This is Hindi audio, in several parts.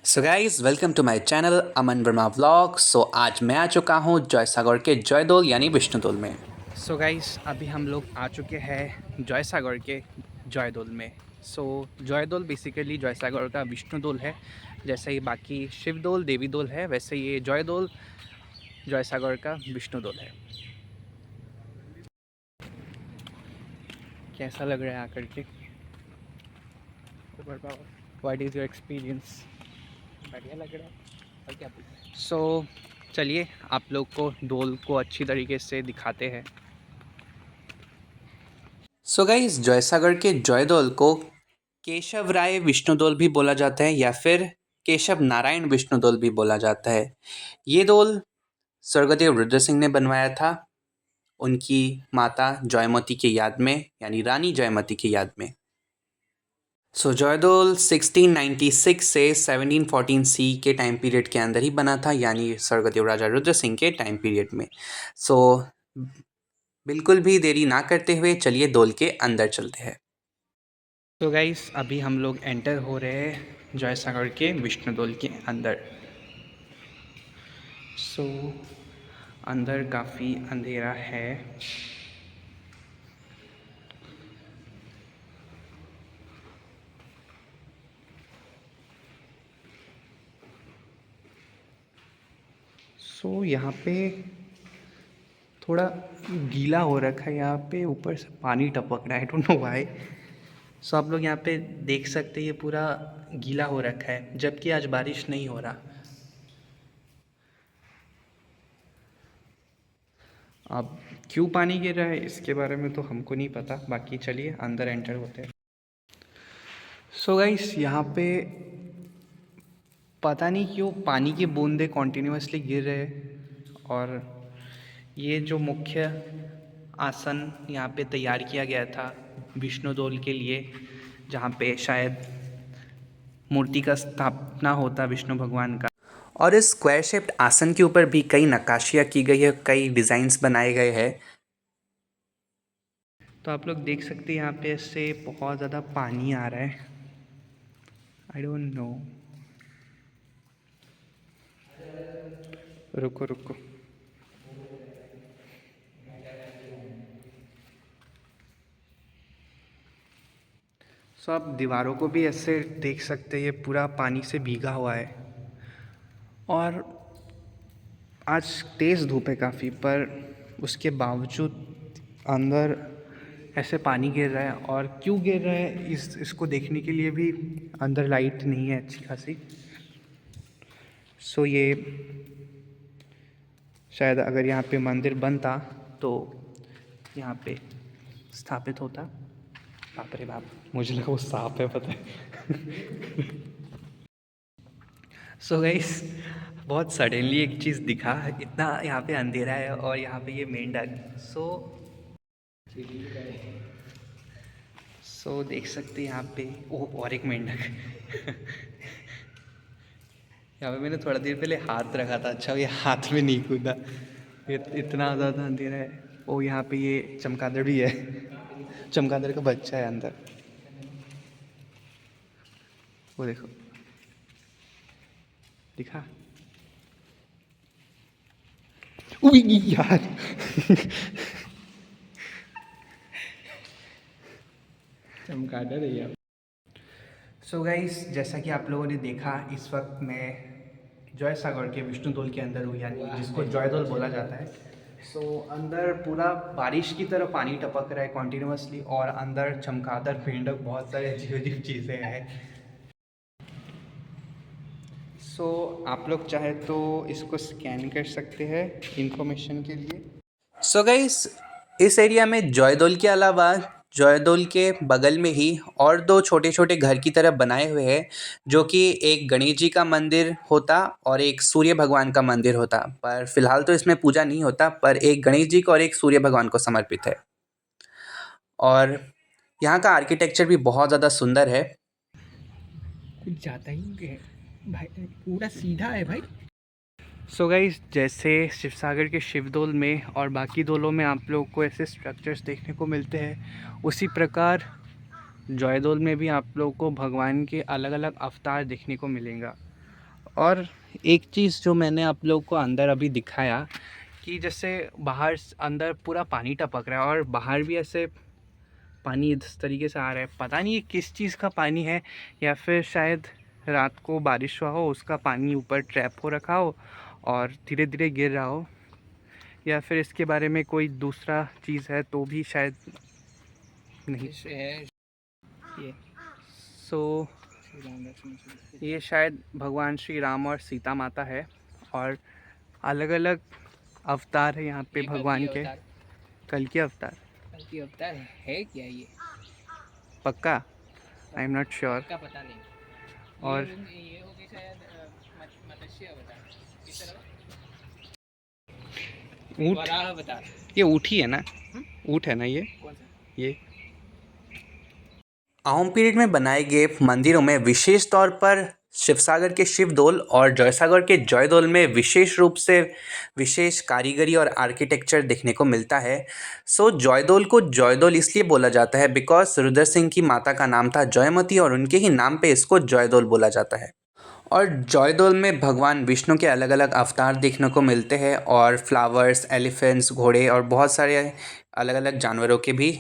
So guys welcome to my channel Aman Verma vlog. So आज मैं आ चुका हूँ जयसागर के जयदोल यानी विष्णुदोल में। सो गाइज अभी हम लोग आ चुके हैं जयसागर के जयदोल में। सो जयदोल बेसिकली जयसागर का विष्णुदोल है। जैसे ही बाकी शिवदोल देवीदोल है वैसे ये जयदोल जयसागर का विष्णुदोल है। कैसा लग रहा है आकर के? What is your experience? बढ़िया लग रहा है। और क्या सो चलिए आप लोग को डोल को अच्छी तरीके से दिखाते हैं। सो गाइस जयसागर के जयदोल को केशव राय विष्णुदोल भी बोला जाता है या फिर केशव नारायण विष्णुदोल भी बोला जाता है। ये दोल स्वर्गदेव रुद्र सिंह ने बनवाया था उनकी माता जयमती की याद में, यानी रानी जयमती की याद में। सो जयदोल 1696 से 1714 सी के टाइम पीरियड के अंदर ही बना था, यानी स्वर्गदेव राजा रुद्र सिंह के टाइम पीरियड में। सो बिल्कुल भी देरी ना करते हुए चलिए दोल के अंदर चलते हैं। तो गाइस अभी हम लोग एंटर हो रहे हैं जयसागर के विष्णुदोल के अंदर। सो अंदर काफ़ी अंधेरा है। सो यहाँ पे थोड़ा गीला हो रखा है, यहाँ पे ऊपर से पानी टपक रहा है, आई डोंट नो व्हाई। सो आप लोग यहाँ पे देख सकते हैं ये पूरा गीला हो रखा है, जबकि आज बारिश नहीं हो रहा। अब क्यों पानी गिर रहा है इसके बारे में तो हमको नहीं पता, बाकी चलिए अंदर एंटर होते हैं। सो गाइस यहाँ पे पता नहीं क्यों पानी की बूंदें कॉन्टीन्यूसली गिर रहे हैं। और ये जो मुख्य आसन यहाँ पे तैयार किया गया था विष्णुदोल के लिए, जहाँ पे शायद मूर्ति का स्थापना होता विष्णु भगवान का। और इस स्क्वायर शेप्ड आसन के ऊपर भी कई नक्काशियाँ की गई है, कई डिज़ाइंस बनाए गए हैं। तो आप लोग देख सकते हैं यहाँ पे इससे बहुत ज़्यादा पानी आ रहा है, आई डोंट नो। रुको रुको। सो आप दीवारों को भी ऐसे देख सकते हैं, ये पूरा पानी से भीगा हुआ है। और आज तेज़ धूप है काफ़ी, पर उसके बावजूद अंदर ऐसे पानी गिर रहा है। और क्यों गिर रहा है इसको देखने के लिए भी अंदर लाइट नहीं है अच्छी खासी। सो ये शायद अगर यहाँ पे मंदिर बनता तो यहाँ पे स्थापित होता। बाप रे बाप, मुझे लगा वो सांप है, पता है। सो गाइस बहुत सडनली एक चीज़ दिखा, इतना यहाँ पे अंधेरा है और यहाँ पे ये मेंढक। सो देख सकते हैं यहाँ पे और एक मेंढक। यहाँ पे मैंने थोड़ा देर पहले हाथ रखा था, अच्छा ये हाथ में नहीं कूदा, इतना ज़्यादा अंधेरा है। ओ यहाँ पे ये चमगादड़ भी है, चमगादड़ का बच्चा है अंदर, वो देखो दिखा। उई यार। चमगादड़ है यार। सो गाइस जैसा कि आप लोगों ने देखा, इस वक्त मैं जयसागर के विष्णुदोल के अंदर हूँ, यानी जिसको जयदोल बोला जाता है। सो अंदर पूरा बारिश की तरह पानी टपक रहा है कॉन्टीन्यूसली, और अंदर चमगादड़, मेंढक, बहुत सारे अजीब अजीब चीज़ें हैं। सो आप लोग चाहे तो इसको स्कैन कर सकते हैं इंफॉर्मेशन के लिए। सो गाइस इस एरिया में जयदोल के अलावा जयदोल के बगल में ही और दो छोटे छोटे घर की तरह बनाए हुए हैं, जो कि एक गणेश जी का मंदिर होता और एक सूर्य भगवान का मंदिर होता। पर फिलहाल तो इसमें पूजा नहीं होता, पर एक गणेश जी को और एक सूर्य भगवान को समर्पित है। और यहाँ का आर्किटेक्चर भी बहुत ज़्यादा सुंदर है। कुछ ज़्यादा ही है भाई, पूरा सीधा है भाई। सो गाइस जैसे शिवसागर के शिवदोल में और बाकी दोलों में आप लोगों को ऐसे स्ट्रक्चर्स देखने को मिलते हैं, उसी प्रकार जयदोल में भी आप लोगों को भगवान के अलग अलग अवतार देखने को मिलेगा। और एक चीज़ जो मैंने आप लोग को अंदर अभी दिखाया कि जैसे बाहर अंदर पूरा पानी टपक रहा है और बाहर भी ऐसे पानी इस तरीके से आ रहा है। पता नहीं ये किस चीज़ का पानी है, या फिर शायद रात को बारिश हुआ हो, उसका पानी ऊपर ट्रैप हो रखा हो और धीरे धीरे गिर रहा हो, या फिर इसके बारे में कोई दूसरा चीज़ है तो भी शायद नहीं। ये सो ये शायद भगवान श्री राम और सीता माता है और अलग अलग अवतार है यहाँ पे भगवान के। कल के अवतार है क्या ये? पक्का? I am not sure. का पता नहीं। और ये हो गया शायद मत्स्य अवतार। किस तरह? ऊँट, वराह अवतार। ये ऊँट ही है ना? ऊँट है ना ये? कौन सा? ये अहोम पीरियड में बनाए गए मंदिरों में विशेष तौर पर शिवसागर के शिवदोल और जयसागर के जयदोल में विशेष रूप से विशेष कारीगरी और आर्किटेक्चर देखने को मिलता है। सो जयदोल को जयदोल इसलिए बोला जाता है बिकॉज रुद्र सिंह की माता का नाम था जयमती और उनके ही नाम पे इसको जयदोल बोला जाता है। और जयदोल में भगवान विष्णु के अलग अलग अवतार देखने को मिलते हैं और फ्लावर्स, एलिफेंट्स, घोड़े और बहुत सारे अलग अलग जानवरों के भी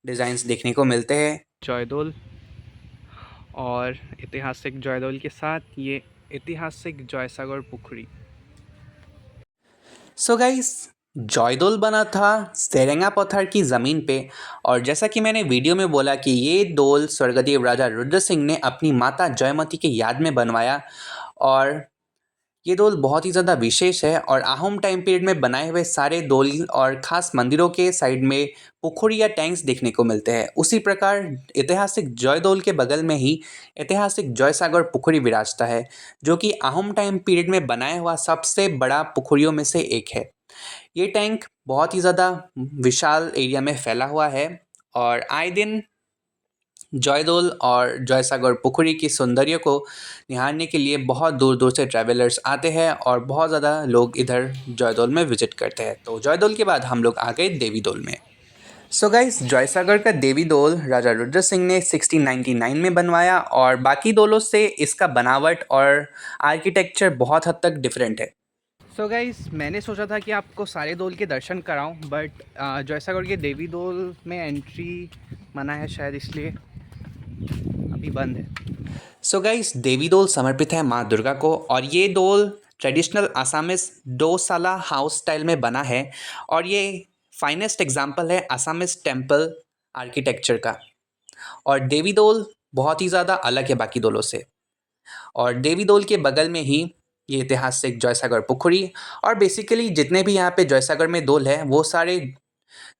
डिज़ाइंस देखने को मिलते हैं। जयदोल और ऐतिहासिक जयदोल के साथ ये ऐतिहासिक जयसागर पुखरी। सो गाइस, जयदोल बना था सेरेंगा पत्थर की ज़मीन पे और जैसा कि मैंने वीडियो में बोला कि ये डोल स्वर्गदेव राजा रुद्र सिंह ने अपनी माता जयमती के याद में बनवाया और ये डोल बहुत ही ज़्यादा विशेष है। और अहोम टाइम पीरियड में बनाए हुए सारे डोल और ख़ास मंदिरों के साइड में पुखुरी या टैंक्स देखने को मिलते हैं। उसी प्रकार ऐतिहासिक जयदोल के बगल में ही ऐतिहासिक जयसागर पुखुरी विराजता है, जो कि अहोम टाइम पीरियड में बनाया हुआ सबसे बड़ा पुखुरियों में से एक है। ये टैंक बहुत ही ज़्यादा विशाल एरिया में फैला हुआ है और आए दिन जयदोल और जयसागर पुखुरी की सौंदर्य को निहारने के लिए बहुत दूर दूर से ट्रैवलर्स आते हैं और बहुत ज़्यादा लोग इधर जयदोल में विजिट करते हैं। तो जयदोल के बाद हम लोग आ गए देवी दोल में। सो गाइस, जयसागर का देवी दोल राजा रुद्र सिंह ने 1699 में बनवाया और बाकी दोलों से इसका बनावट और आर्किटेक्चर बहुत हद तक डिफरेंट है। सो गाइस, मैंने सोचा था कि आपको सारे दोल के दर्शन कराऊं, बट जयसागर के देवी दोल में एंट्री मना है शायद, इसलिए अभी बंद है। सो गाइस, देवी दोल समर्पित है माँ दुर्गा को और ये दोल ट्रेडिशनल आसामिस डोसाला हाउस स्टाइल में बना है और ये फाइनेस्ट एग्जाम्पल है आसामिस टेम्पल आर्किटेक्चर का। और देवी दोल बहुत ही ज़्यादा अलग है बाकी दोलों से। और देवी दोल के बगल में ही ये ऐतिहासिक जयसागर पुखुरी और बेसिकली जितने भी यहाँ पे जयसागर में दोल है वो सारे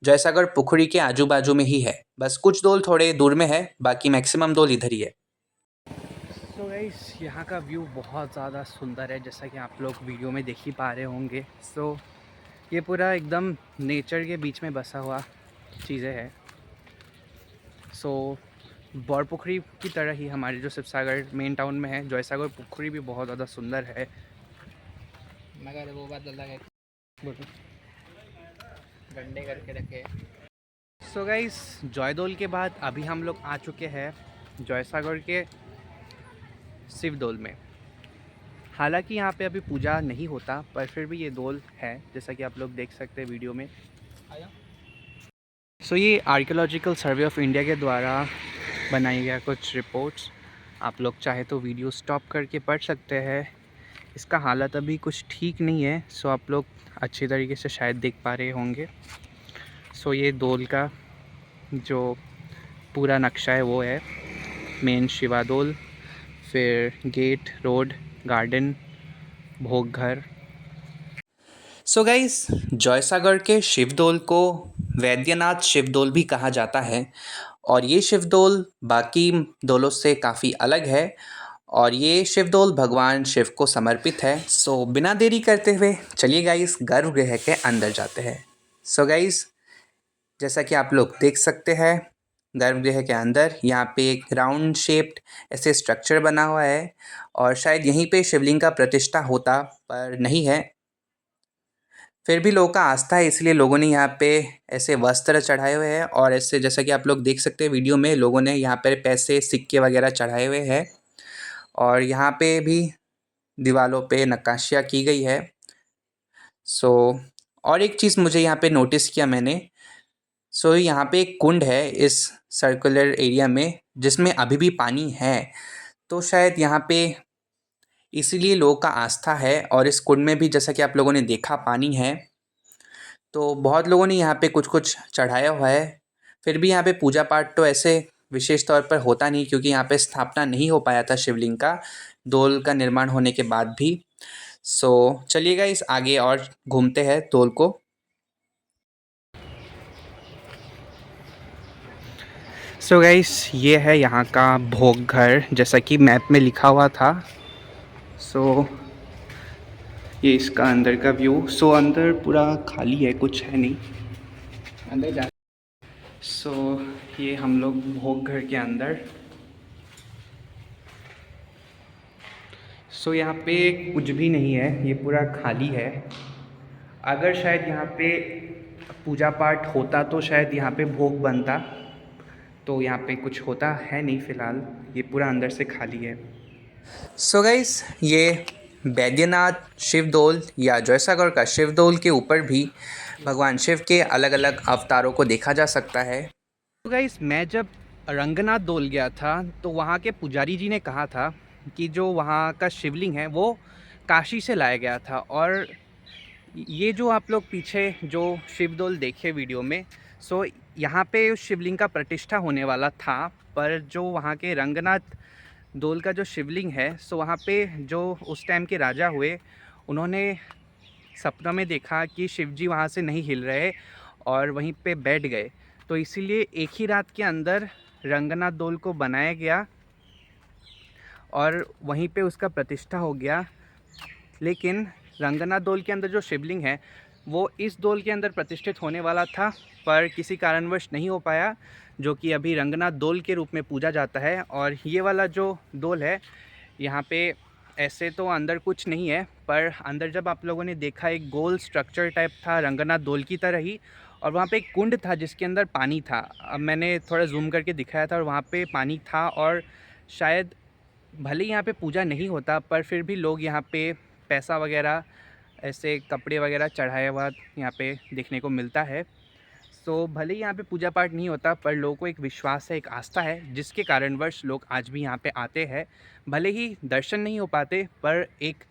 जयसागर पुखुरी के आजू बाजू में ही है। बस कुछ दोल थोड़े दूर में है, बाकी मैक्सिमम दोल इधर ही है। तो गाइस, यहाँ का व्यू बहुत ज़्यादा सुंदर है, जैसा कि आप लोग वीडियो में देख ही पा रहे होंगे। सो ये पूरा एकदम नेचर के बीच में बसा हुआ चीज़ें हैं। सो बौरपुखरी की तरह ही हमारे जो शिवसागर मेन टाउन में है, जयसागर पुखरी भी बहुत ज़्यादा सुंदर है। मगर वो बात अलग है, गंडे करके रखे। सो गाइस, जयदोल के बाद अभी हम लोग आ चुके हैं जयसागर के शिवदोल में। हालांकि यहाँ पे अभी पूजा नहीं होता, पर फिर भी ये दोल है, जैसा कि आप लोग देख सकते हैं वीडियो में। सो ये आर्कियोलॉजिकल सर्वे ऑफ इंडिया के द्वारा बनाई गया कुछ रिपोर्ट्स, आप लोग चाहे तो वीडियो स्टॉप करके पढ़ सकते हैं। इसका हालत अभी कुछ ठीक नहीं है, सो आप लोग अच्छी तरीके से शायद देख पा रहे होंगे। सो ये दोल का जो पूरा नक्शा है वो है मेन शिवा दोल, फिर गेट, रोड, गार्डन, भोग घर। सो गाइस, जयसागर के शिवदोल को वैद्यनाथ शिवदोल भी कहा जाता है और ये शिवदोल बाकी दोलों से काफ़ी अलग है और ये शिवदोल भगवान शिव को समर्पित है। सो बिना देरी करते हुए चलिए गाइस गर्भगृह के अंदर जाते हैं। सो गाइस, जैसा कि आप लोग देख सकते हैं गर्भगृह के अंदर यहाँ पे एक राउंड शेप्ड ऐसे स्ट्रक्चर बना हुआ है और शायद यहीं पे शिवलिंग का प्रतिष्ठा होता, पर नहीं है। फिर भी लोगों का आस्था है, इसलिए लोगों ने यहाँ पे ऐसे वस्त्र चढ़ाए हुए हैं और ऐसे जैसा कि आप लोग देख सकते हैं वीडियो में, लोगों ने यहाँ पर पैसे, सिक्के वगैरह चढ़ाए हुए हैं। और यहाँ पे भी दीवारों पे नक्काशियाँ की गई है। और एक चीज़ मुझे यहाँ पे नोटिस किया मैंने, यहाँ पे एक कुंड है इस सर्कुलर एरिया में जिसमें अभी भी पानी है। तो शायद यहाँ पे इसीलिए लोगों का आस्था है, और इस कुंड में भी जैसा कि आप लोगों ने देखा पानी है। तो बहुत लोगों ने यहाँ पे कुछ कुछ चढ़ाया हुआ है। फिर भी यहाँ पे पूजा पाठ तो ऐसे विशेष तौर पर होता नहीं, क्योंकि यहाँ पे स्थापना नहीं हो पाया था शिवलिंग का दोल का निर्माण होने के बाद भी। चलिएगा इस आगे और घूमते हैं दोल को। गाइस, ये है यहाँ का भोग घर जैसा कि मैप में लिखा हुआ था। ये इसका अंदर का व्यू। अंदर पूरा खाली है, कुछ है नहीं अंदर जा। ये हम लोग भोग घर के अंदर। यहाँ पे कुछ भी नहीं है, ये पूरा खाली है। अगर शायद यहाँ पे पूजा पाठ होता तो शायद यहाँ पे भोग बनता, तो यहाँ पे कुछ होता है नहीं फ़िलहाल। ये पूरा अंदर से खाली है। गाइस, ये बैद्यनाथ शिवदोल या जयसागर का शिवदोल के ऊपर भी भगवान शिव के अलग अलग अवतारों को देखा जा सकता है। गाइस, मैं जब रंगनाथ डोल गया था तो वहाँ के पुजारी जी ने कहा था कि जो वहाँ का शिवलिंग है वो काशी से लाया गया था। और ये जो आप लोग पीछे जो शिवदोल देखे वीडियो में, यहाँ पे उस शिवलिंग का प्रतिष्ठा होने वाला था, पर जो वहाँ के रंगनाथ डोल का जो शिवलिंग है, वहाँ पे जो उस टाइम के राजा हुए, उन्होंने सपना में देखा कि शिवजी वहाँ से नहीं हिल रहे और वहीं पे बैठ गए। तो इसीलिए एक ही रात के अंदर रंगनाथ डोल को बनाया गया और वहीं पे उसका प्रतिष्ठा हो गया। लेकिन रंगनाथ डोल के अंदर जो शिवलिंग है वो इस डोल के अंदर प्रतिष्ठित होने वाला था, पर किसी कारणवश नहीं हो पाया, जो कि अभी रंगनाथ डोल के रूप में पूजा जाता है। और ये वाला जो डोल है, यहाँ पे ऐसे तो अंदर कुछ नहीं है, पर अंदर जब आप लोगों ने देखा एक गोल स्ट्रक्चर टाइप था रंगनाथ डोल की तरह ही, और वहाँ पे एक कुंड था जिसके अंदर पानी था। अब मैंने थोड़ा जूम करके दिखाया था और वहाँ पे पानी था। और शायद भले यहाँ पे पूजा नहीं होता, पर फिर भी लोग यहाँ पे पैसा वगैरह, ऐसे कपड़े वगैरह चढ़ाया हुआ यहाँ पे देखने को मिलता है। भले ही यहाँ पे पूजा पाठ नहीं होता, पर लोगों को एक विश्वास है, एक आस्था है, जिसके कारणवश लोग आज भी यहाँ पे आते हैं। भले ही दर्शन नहीं हो पाते, पर एक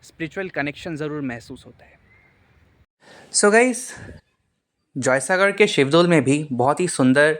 स्पिरिचुअल कनेक्शन ज़रूर महसूस होता है। गाइस, जयसागर के शिवदोल में भी बहुत ही सुंदर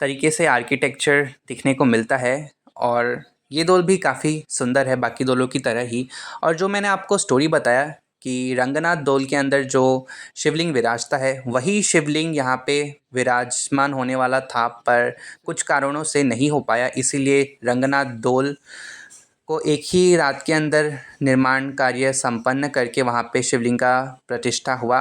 तरीके से आर्किटेक्चर दिखने को मिलता है, और ये डोल भी काफ़ी सुंदर है बाकी डोलों की तरह ही। और जो मैंने आपको स्टोरी बताया कि रंगनाथ डोल के अंदर जो शिवलिंग विराजता है, वही शिवलिंग यहाँ पे विराजमान होने वाला था, पर कुछ कारणों से नहीं हो पाया। इसीलिए रंगनाथ डोल को एक ही रात के अंदर निर्माण कार्य संपन्न करके वहाँ पे शिवलिंग का प्रतिष्ठा हुआ।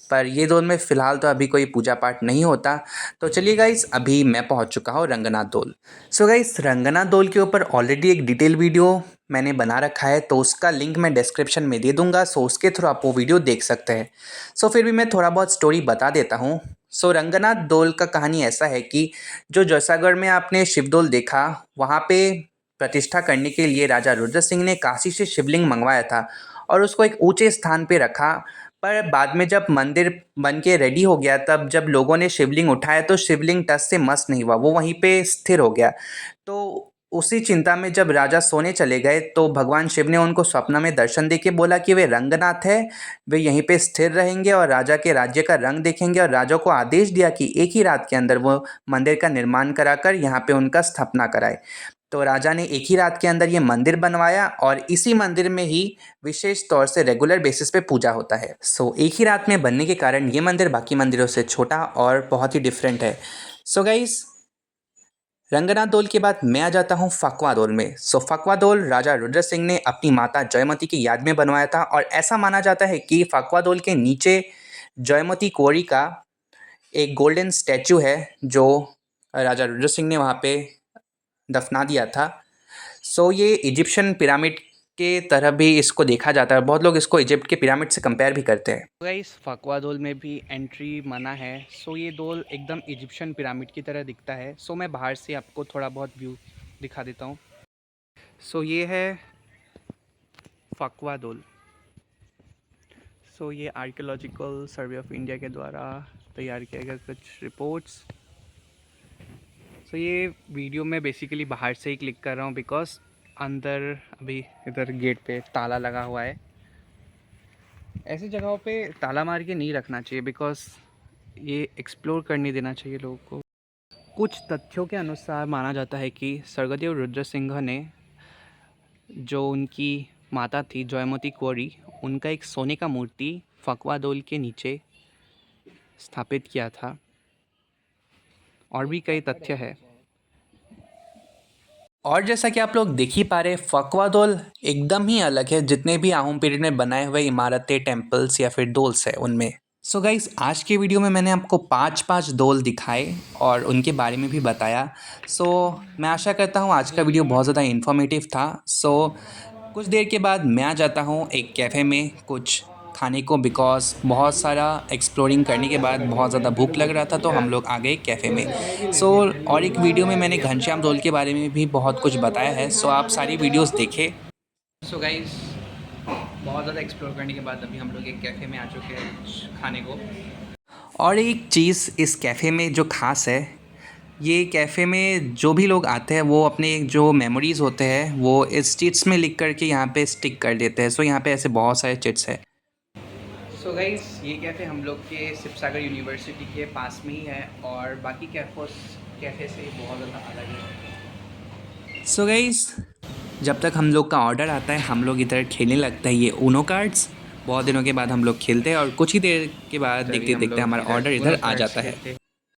पर ये डोल में फ़िलहाल तो अभी कोई पूजा पाठ नहीं होता। तो चलिए गाइस, अभी मैं पहुँच चुका हूँ रंगनाथ डोल। गाइस, रंगनाथ डोल के ऊपर ऑलरेडी एक डिटेल वीडियो मैंने बना रखा है, तो उसका लिंक मैं डिस्क्रिप्शन में दे दूँगा। उसके थ्रू आप वो वीडियो देख सकते हैं। फिर भी मैं थोड़ा बहुत स्टोरी बता देता हूँ। रंगनाथ डोल का कहानी ऐसा है कि जो जैसागढ़ में आपने शिवडोल देखा, वहाँ पे प्रतिष्ठा करने के लिए राजा रुद्र सिंह ने काशी से शिवलिंग मंगवाया था और उसको एक ऊंचे स्थान पे रखा। पर बाद में जब मंदिर बन के रेडी हो गया, तब जब लोगों ने शिवलिंग उठाया तो शिवलिंग टस से मस नहीं हुआ, वो वहीं पे स्थिर हो गया। तो उसी चिंता में जब राजा सोने चले गए, तो भगवान शिव ने उनको स्वप्न में दर्शन देके बोला कि वे रंगनाथ है, वे यहीं पे स्थिर रहेंगे और राजा के राज्य का रंग देखेंगे। और राजा को आदेश दिया कि एक ही रात के अंदर वो मंदिर का निर्माण कराकर यहाँ पे उनका स्थापना कराए। तो राजा ने एक ही रात के अंदर ये मंदिर बनवाया, और इसी मंदिर में ही विशेष तौर से रेगुलर बेसिस पे पूजा होता है। एक ही रात में बनने के कारण ये मंदिर बाकी मंदिरों से छोटा और बहुत ही डिफरेंट है। गाइस, रंगनाथ डोल के बाद मैं आ जाता हूँ फकवा डोल में। फकवा डोल राजा रुद्र सिंह ने अपनी माता जयमती की याद में बनवाया था, और ऐसा माना जाता है कि फकवा डोल के नीचे जयमती कुंवरी का एक गोल्डन स्टैचू है, जो राजा रुद्र सिंह ने वहाँ पे दफना दिया था। ये इजिप्शियन पिरामिड के तरह भी इसको देखा जाता है। बहुत लोग इसको इजिप्ट के पिरामिड से कंपेयर भी करते हैं। गाइस, फकवा डोल में भी एंट्री मना है। ये डोल एकदम इजिप्शियन पिरामिड की तरह दिखता है। मैं बाहर से आपको थोड़ा बहुत व्यू दिखा देता हूँ। ये है फकवा दोल। सो ये आर्कियोलॉजिकल सर्वे ऑफ इंडिया के द्वारा तैयार किया गया कुछ रिपोर्ट्स। सो ये वीडियो मैं बेसिकली बाहर से ही क्लिक कर रहा हूँ बिकॉज अंदर अभी इधर गेट पे ताला लगा हुआ है। ऐसी जगहों पे ताला मार के नहीं रखना चाहिए बिकॉज ये एक्सप्लोर करने देना चाहिए लोगों को। कुछ तथ्यों के अनुसार माना जाता है कि स्वर्गदेव रुद्र सिंह ने जो उनकी माता थी जयमती कौरी, उनका एक सोने का मूर्ति फकवा दोल के नीचे स्थापित किया था। और भी कई तथ्य है। और जैसा कि आप लोग देख ही पा रहे, फकवा दोल एकदम ही अलग है जितने भी आहूम पीरियड में बनाए हुए इमारतें, टेम्पल्स या फिर डोल्स है उनमें। सो गाइस, आज के वीडियो में मैंने आपको 5 डोल दिखाए और उनके बारे में भी बताया। सो मैं आशा करता हूँ आज का वीडियो बहुत ज़्यादा इन्फॉर्मेटिव था। सो कुछ देर के बाद मैं आ जाता हूँ एक कैफ़े में कुछ खाने को बिकॉज बहुत सारा एक्सप्लोरिंग करने के बाद बहुत ज़्यादा भूख लग रहा था, तो हम लोग आ गए कैफ़े में। सो और एक वीडियो में मैंने घनश्याम दोल के बारे में भी बहुत कुछ बताया है, सो आप सारी वीडियोस देखें। सो गाइस, बहुत ज़्यादा एक्सप्लोर करने के बाद अभी हम लोग एक कैफ़े में आ चुके हैं कुछ खाने को। और एक चीज़ इस कैफ़े में जो ख़ास है, ये कैफ़े में जो भी लोग आते हैं वो अपने जो मेमोरीज़ होते हैं वो इस चिट्स में लिख करके यहाँ पे स्टिक कर देते हैं। सो यहाँ पे ऐसे बहुत सारे चिट्स हैं। सो गाइस, ये कैफ़े हम लोग के शिवसागर यूनिवर्सिटी के पास में ही है और बाकी कैफ़े से बहुत ज़्यादा अलग है। सो गाइस, जब तक हम लोग का ऑर्डर आता है हम लोग इधर खेलने लगता है ये ऊनो कार्ड्स। बहुत दिनों के बाद हम लोग खेलते हैं और कुछ ही देर के बाद देखते देखते हमारा ऑर्डर इधर आ जाता है।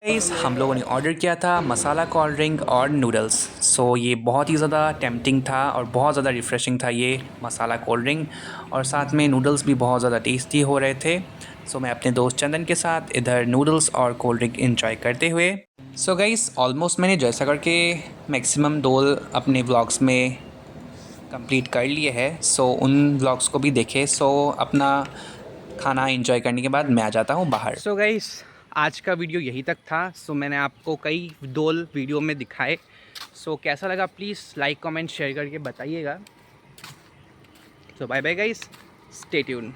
गाइस, हम लोगों ने ऑर्डर किया था मसाला कोल्ड ड्रिंक और नूडल्स। सो ये बहुत ही ज़्यादा टेम्पटिंग था और बहुत ज़्यादा रिफ़्रेशिंग था ये मसाला कोल्ड ड्रिंक, और साथ में नूडल्स भी बहुत ज़्यादा टेस्टी हो रहे थे। सो मैं अपने दोस्त चंदन के साथ इधर नूडल्स और कोल्ड ड्रिंक एंजॉय करते हुए। सो गाइस, ऑलमोस्ट मैंने जयसागर के मैक्सिमम डोल अपने व्लॉग्स में कंप्लीट कर लिए है। सो उन व्लॉग्स को भी देखें। सो अपना खाना एंजॉय करने के बाद मैं आ जाता हूँ बाहर। सो गाइस, आज का वीडियो यही तक था। सो मैंने आपको कई डोल वीडियो में दिखाए। सो कैसा लगा प्लीज़ लाइक कमेंट शेयर करके बताइएगा। So bye bye guys, stay tune.